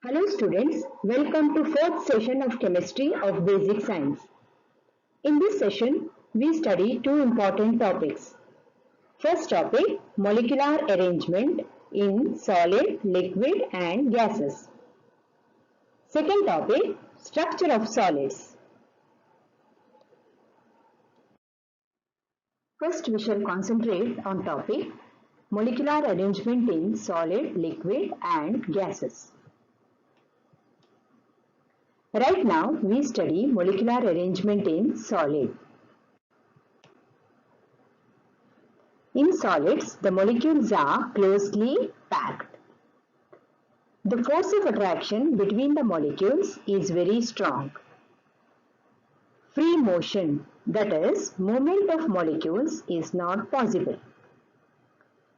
Hello students, welcome to fourth session of chemistry of basic science. In this session, we study two important topics. First topic, molecular arrangement in solid, liquid and gases. Second topic, structure of solids. First we shall concentrate on topic molecular arrangement in solid, liquid and gases. Right now, we study molecular arrangement in solid. In solids, the molecules are closely packed. The force of attraction between the molecules is very strong. Free motion, that is, movement of molecules, is not possible.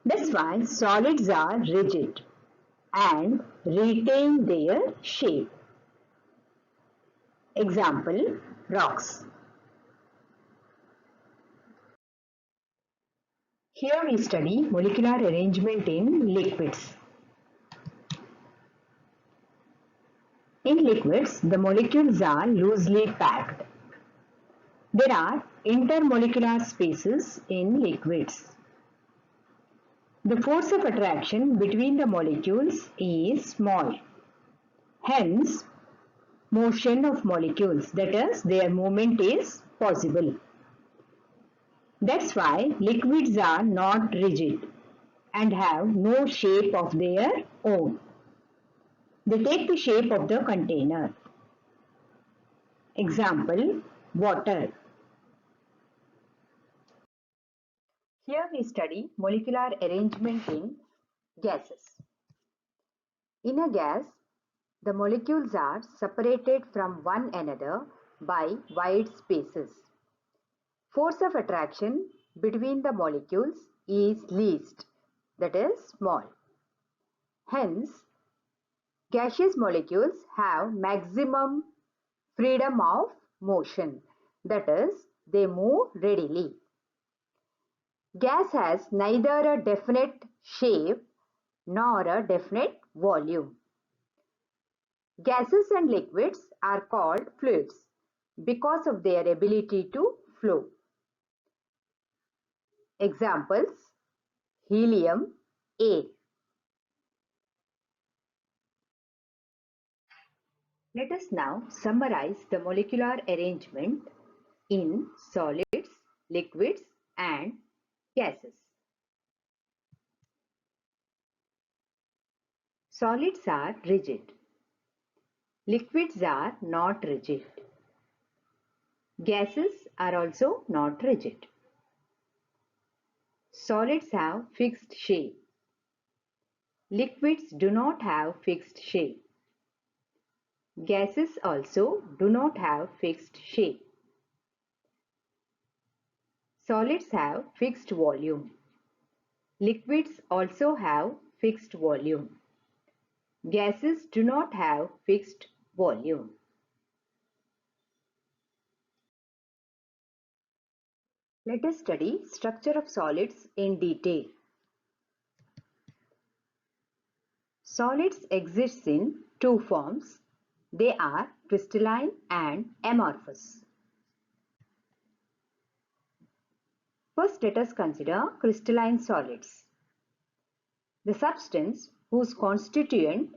That's why solids are rigid and retain their shape. Example, rocks. Here we study molecular arrangement in liquids. In liquids, the molecules are loosely packed. There are intermolecular spaces in liquids. The force of attraction between the molecules is small. Hence, motion of molecules, that is, their movement is possible. That's why liquids are not rigid and have no shape of their own. They take the shape of the container. Example, water. Here we study molecular arrangement in gases. In a gas, the molecules are separated from one another by wide spaces. Force of attraction between the molecules is least, that is small. Hence, gaseous molecules have maximum freedom of motion, that is, they move readily. Gas has neither a definite shape nor a definite volume. Gases and liquids are called fluids because of their ability to flow. Examples, helium, air. Let us now summarize the molecular arrangement in solids, liquids and gases. Solids are rigid. Liquids are not rigid. Gases are also not rigid. Solids have fixed shape. Liquids do not have fixed shape. Gases also do not have fixed shape. Solids have fixed volume. Liquids also have fixed volume. Gases do not have fixed volume. Let us study structure of solids in detail. Solids exist in two forms. They are crystalline and amorphous. First, let us consider crystalline solids. The substance whose constituent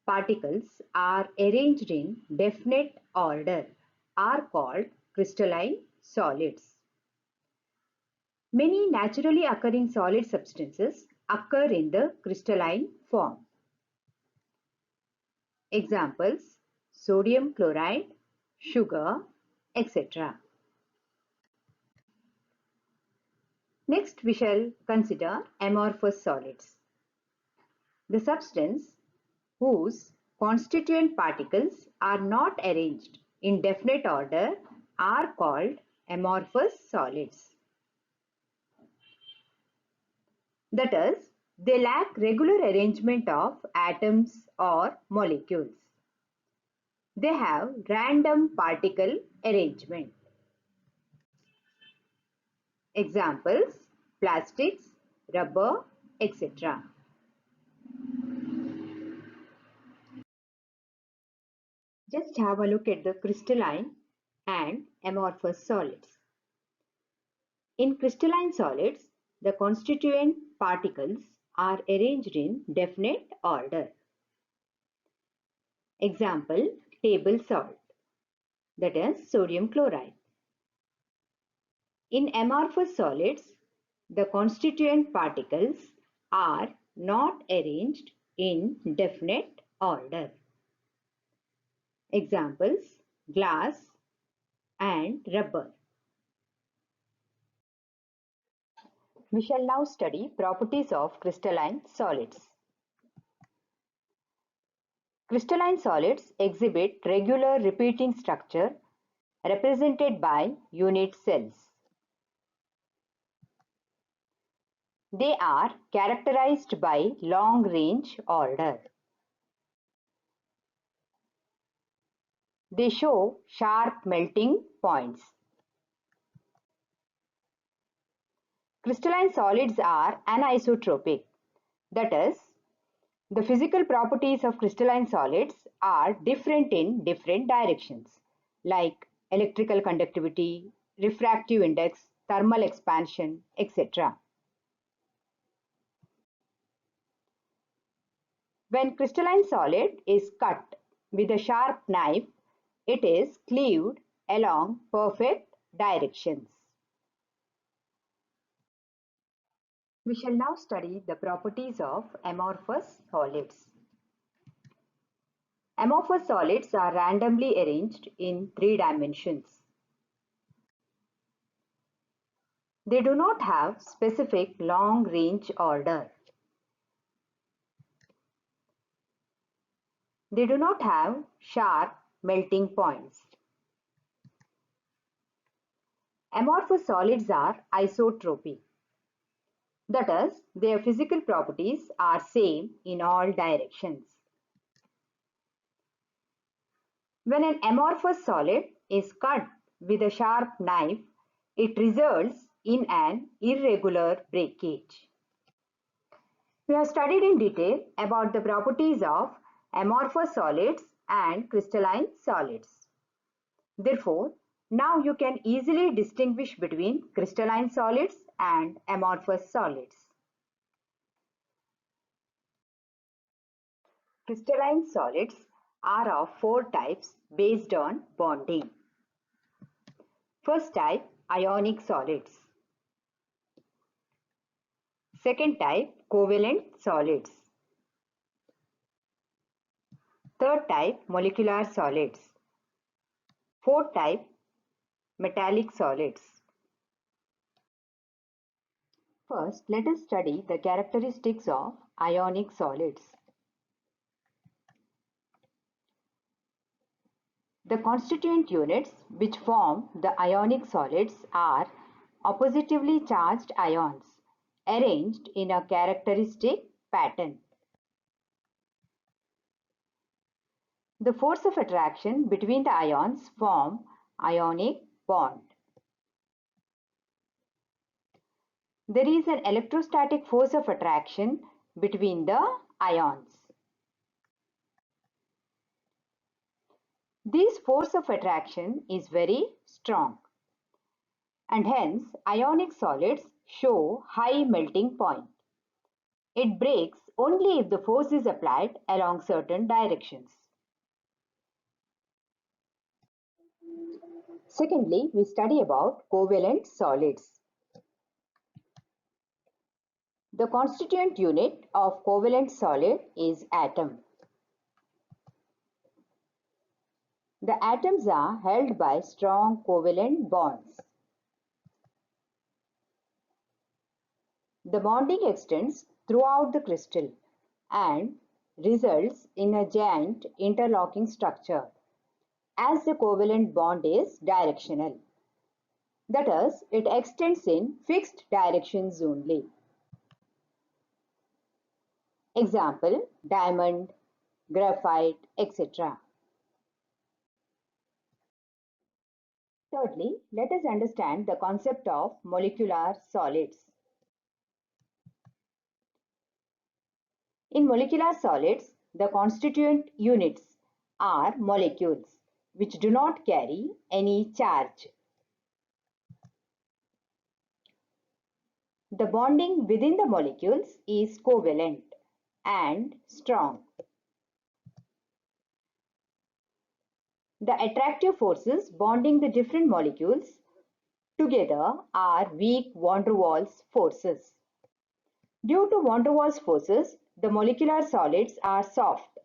particles are arranged in definite order are called crystalline solids. Many naturally occurring solid substances occur in the crystalline form. Examples, sodium chloride, sugar, etc. Next, we shall consider amorphous solids. The substance whose constituent particles are not arranged in definite order are called amorphous solids. That is, they lack regular arrangement of atoms or molecules. They have random particle arrangement. Examples, plastics, rubber, etc. Just have a look at the crystalline and amorphous solids. In crystalline solids, the constituent particles are arranged in definite order. Example, table salt, that is sodium chloride. In amorphous solids, the constituent particles are not arranged in definite order. Examples, glass and rubber. We shall now study properties of crystalline solids. Crystalline solids exhibit regular repeating structure represented by unit cells. They are characterized by long-range order. They show sharp melting points. Crystalline solids are anisotropic. That is, the physical properties of crystalline solids are different in different directions, like electrical conductivity, refractive index, thermal expansion, etc. When crystalline solid is cut with a sharp knife, it is cleaved along perfect directions. We shall now study the properties of amorphous solids. Amorphous solids are randomly arranged in 3 dimensions. They do not have specific long-range order. They do not have sharp melting points. Amorphous solids are isotropic. That is, their physical properties are same in all directions. When an amorphous solid is cut with a sharp knife, it results in an irregular breakage. We have studied in detail about the properties of amorphous solids and crystalline solids. Therefore, now you can easily distinguish between crystalline solids and amorphous solids. Crystalline solids are of 4 types based on bonding. First type, ionic solids. Second type, covalent solids. Third type, molecular solids. Fourth type, metallic solids. First, let us study the characteristics of ionic solids. The constituent units which form the ionic solids are oppositively charged ions arranged in a characteristic pattern. The force of attraction between the ions form ionic bond. There is an electrostatic force of attraction between the ions. This force of attraction is very strong, and hence ionic solids show high melting point. It breaks only if the force is applied along certain directions. Secondly, we study about covalent solids. The constituent unit of covalent solid is atom. The atoms are held by strong covalent bonds. The bonding extends throughout the crystal and results in a giant interlocking structure as the covalent bond is directional. That is, it extends in fixed directions only. Example, diamond, graphite, etc. Thirdly, let us understand the concept of molecular solids. In molecular solids, the constituent units are molecules which do not carry any charge. The bonding within the molecules is covalent and strong. The attractive forces bonding the different molecules together are weak van der Waals forces. Due to van der Waals forces, the molecular solids are soft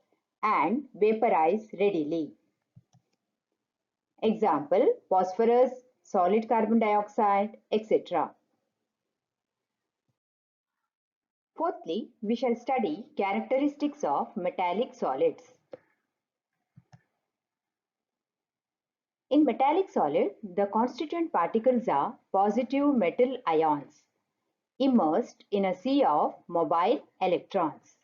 and vaporize readily. Example, phosphorus, solid carbon dioxide, etc. Fourthly, we shall study characteristics of metallic solids. In metallic solid, the constituent particles are positive metal ions immersed in a sea of mobile electrons.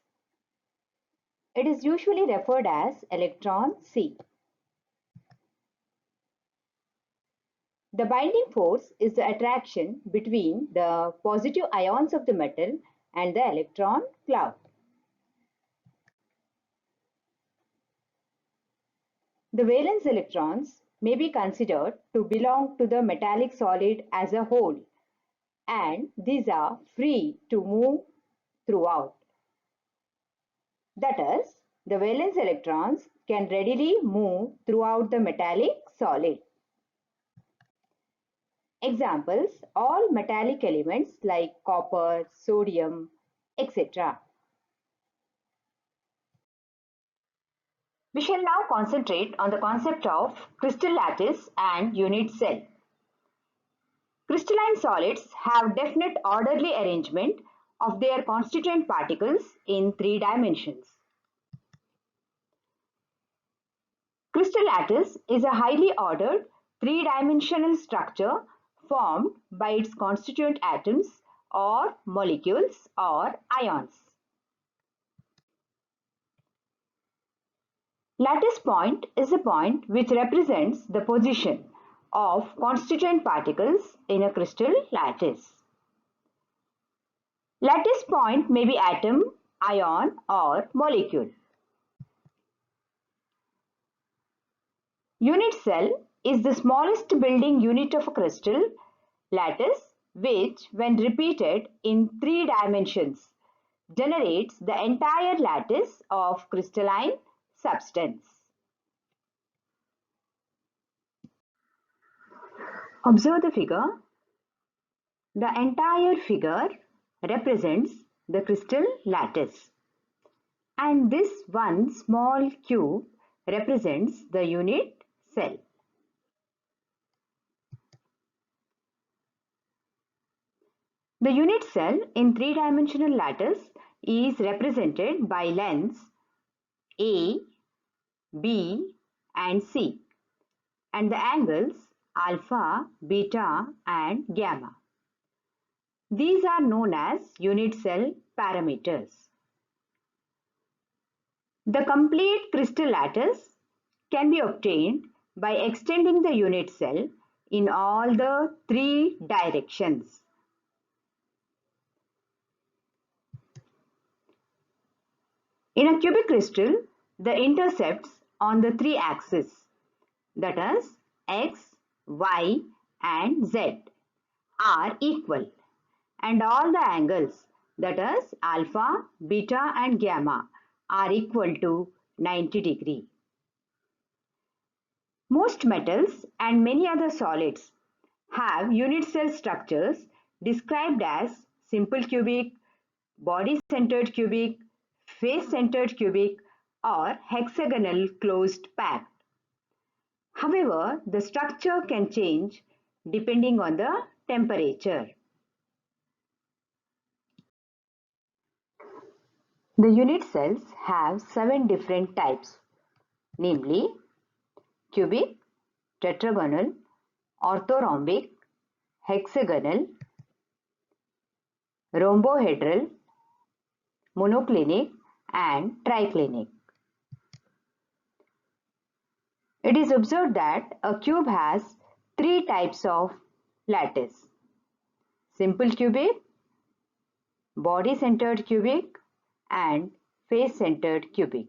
It is usually referred as electron sea. The binding force is the attraction between the positive ions of the metal and the electron cloud. The valence electrons may be considered to belong to the metallic solid as a whole, and these are free to move throughout. That is, the valence electrons can readily move throughout the metallic solid. Examples, all metallic elements like copper, sodium, etc. We shall now concentrate on the concept of crystal lattice and unit cell. Crystalline solids have definite orderly arrangement of their constituent particles in 3 dimensions. Crystal lattice is a highly ordered 3-dimensional structure formed by its constituent atoms or molecules or ions. Lattice point is a point which represents the position of constituent particles in a crystal lattice. Lattice point may be atom, ion or molecule. Unit cell is the smallest building unit of a crystal lattice which, when repeated in 3 dimensions, generates the entire lattice of crystalline substance. Observe the figure. The entire figure represents the crystal lattice, and this one small cube represents the unit cell. The unit cell in 3-dimensional lattice is represented by lengths A, B and C, and the angles alpha, beta and gamma. These are known as unit cell parameters. The complete crystal lattice can be obtained by extending the unit cell in all the 3 directions. In a cubic crystal, the intercepts on the 3 axes, that is x, y and z, are equal, and all the angles, that is alpha, beta and gamma, are equal to 90 degrees. Most metals and many other solids have unit cell structures described as simple cubic, body-centered cubic, face-centered cubic or hexagonal closed packed. However, the structure can change depending on the temperature. The unit cells have 7 different types, namely cubic, tetragonal, orthorhombic, hexagonal, rhombohedral, monoclinic and triclinic. It is observed that a cube has 3 types of lattice: simple cubic, body-centered cubic and face-centered cubic.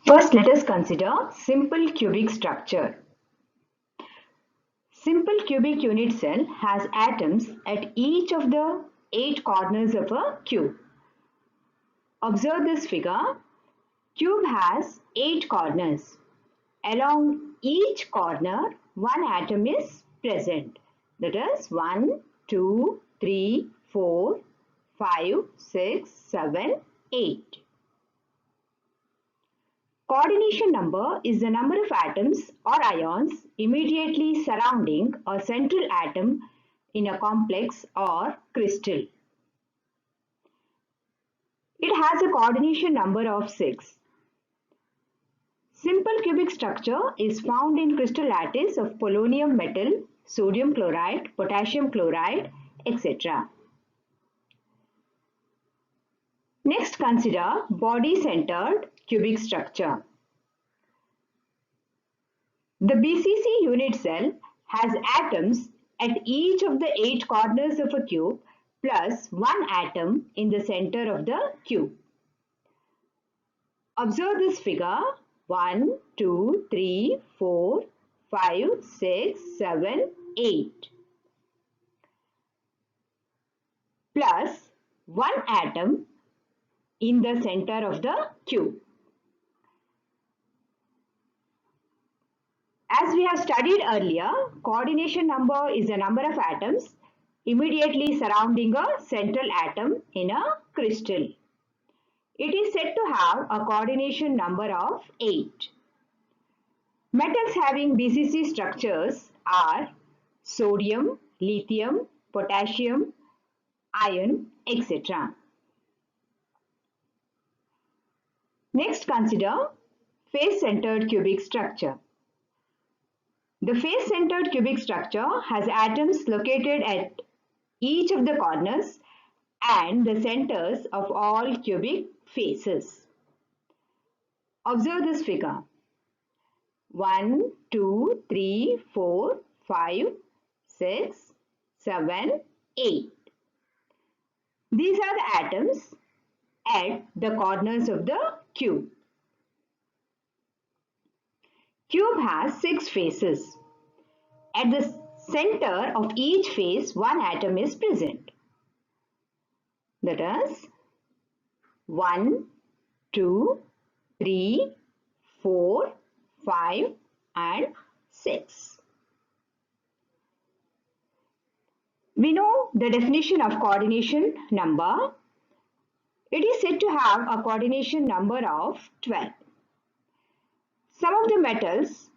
First, let us consider simple cubic structure. Simple cubic unit cell has atoms at each of the 8 corners of a cube. Observe this figure. Cube has 8 corners. Along each corner, one atom is present. That is 1, 2, 3, 4, 5, 6, 7, 8. Coordination number is the number of atoms or ions immediately surrounding a central atom in a complex or crystal. It has a coordination number of 6. Simple cubic structure is found in crystal lattice of polonium metal, sodium chloride, potassium chloride, etc. Next, consider body-centered cubic structure. The BCC unit cell has atoms at each of the 8 corners of a cube plus one atom in the center of the cube. Observe this figure. 1, 2, 3, 4, 5, 6, 7, 8. Plus one atom in the center of the cube. As we have studied earlier, coordination number is the number of atoms immediately surrounding a central atom in a crystal. It is said to have a coordination number of 8. Metals having BCC structures are sodium, lithium, potassium, iron, etc. Next, consider face-centered cubic structure. The face-centered cubic structure has atoms located at each of the corners and the centers of all cubic faces. Observe this figure. 1, 2, 3, 4, 5, 6, 7, 8. These are the atoms at the corners of the cube. Cube has 6 faces. At the center of each face, one atom is present. That is 1, 2, 3, 4, 5 and 6. We know the definition of coordination number. It is said to have a coordination number of 12. Some of the metals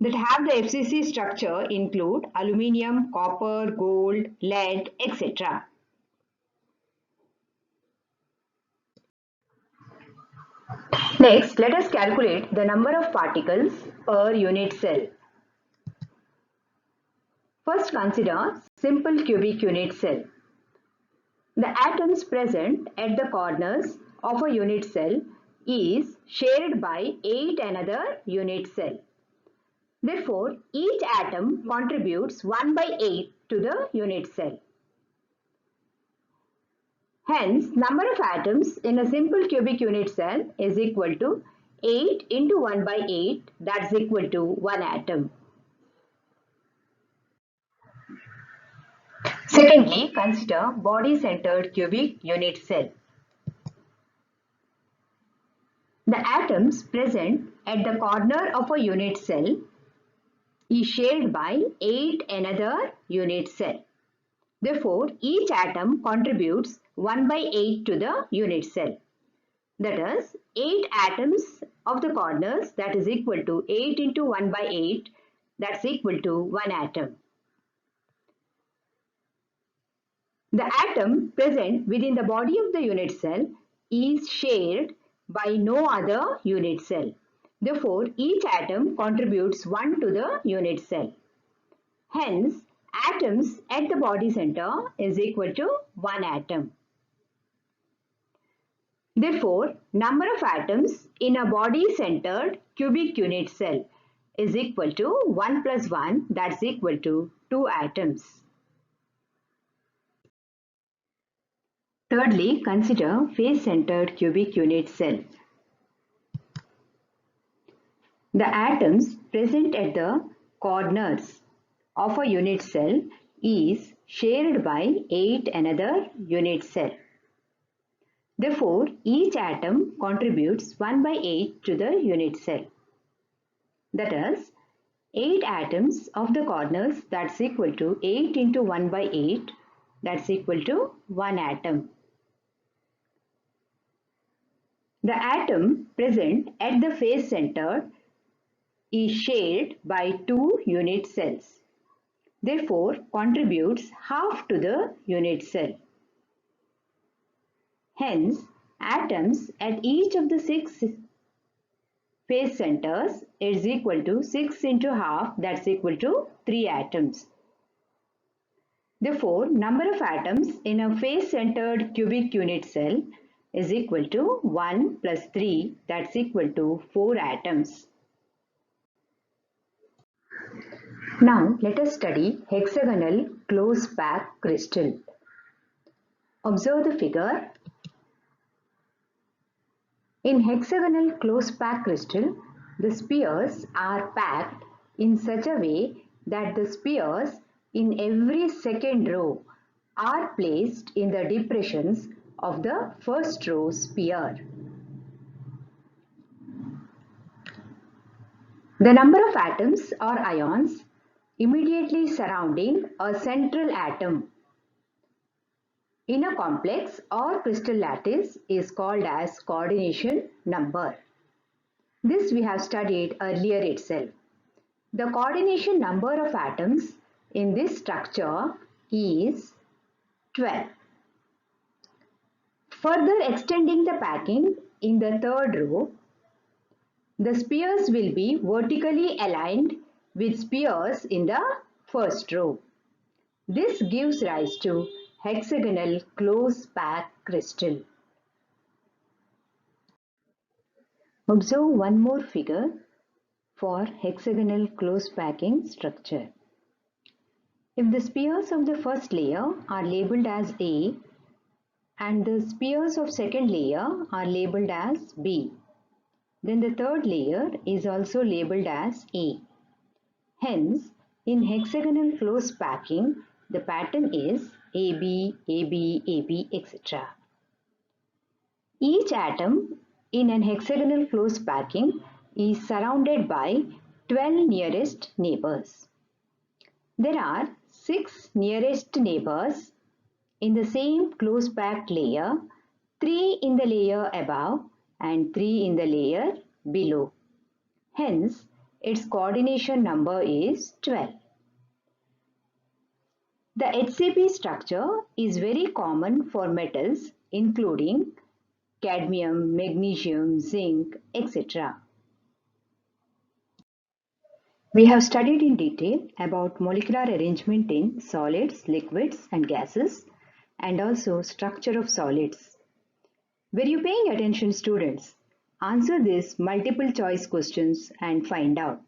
that have the FCC structure include aluminium, copper, gold, lead, etc. Next, let us calculate the number of particles per unit cell. First, consider simple cubic unit cell. The atoms present at the corners of a unit cell is shared by 8 another unit cell. Therefore, each atom contributes 1 by 8 to the unit cell. Hence, number of atoms in a simple cubic unit cell is equal to 8 into 1 by 8, that's equal to 1 atom. Secondly, consider body-centered cubic unit cell. The atoms present at the corner of a unit cell is shared by 8 another unit cell. Therefore, each atom contributes 1 by 8 to the unit cell. That is, 8 atoms of the corners, that is equal to 8 into 1 by 8, that's equal to 1 atom. The atom present within the body of the unit cell is shared by no other unit cell. Therefore, each atom contributes 1 to the unit cell. Hence, atoms at the body center is equal to 1 atom. Therefore, number of atoms in a body-centered cubic unit cell is equal to 1 plus 1, that's equal to 2 atoms. Thirdly, consider face-centered cubic unit cell. The atoms present at the corners of a unit cell is shared by 8 another unit cell. Therefore, each atom contributes 1 by 8 to the unit cell. That is, 8 atoms of the corners, that's equal to 8 into 1 by 8, that's equal to 1 atom. The atom present at the face center is shared by 2 unit cells. Therefore, contributes half to the unit cell. Hence, atoms at each of the 6 face centers is equal to 6 into half, that's equal to 3 atoms. Therefore, number of atoms in a face-centered cubic unit cell is equal to 1 plus 3, that's equal to 4 atoms. Now, let us study hexagonal close-packed crystal. Observe the figure. In hexagonal close-packed crystal, the spheres are packed in such a way that the spheres in every second row are placed in the depressions of the first row sphere. The number of atoms or ions immediately surrounding a central atom in a complex or crystal lattice is called as coordination number. This we have studied earlier itself. The coordination number of atoms in this structure is 12. Further extending the packing in the third row, the spheres will be vertically aligned with spheres in the first row. This gives rise to hexagonal close-packed crystal. Observe one more figure for hexagonal close-packing structure. If the spheres of the first layer are labeled as A and the spheres of second layer are labeled as B, then the third layer is also labeled as A. Hence, in hexagonal close packing, the pattern is AB, AB, AB, etc. Each atom in an hexagonal close packing is surrounded by 12 nearest neighbors. There are 6 nearest neighbors in the same close packed layer, 3 in the layer above and 3 in the layer below. Hence, its coordination number is 12. The HCP structure is very common for metals including cadmium, magnesium, zinc, etc. We have studied in detail about molecular arrangement in solids, liquids and gases and also structure of solids. Were you paying attention, students? Answer these multiple choice questions and find out.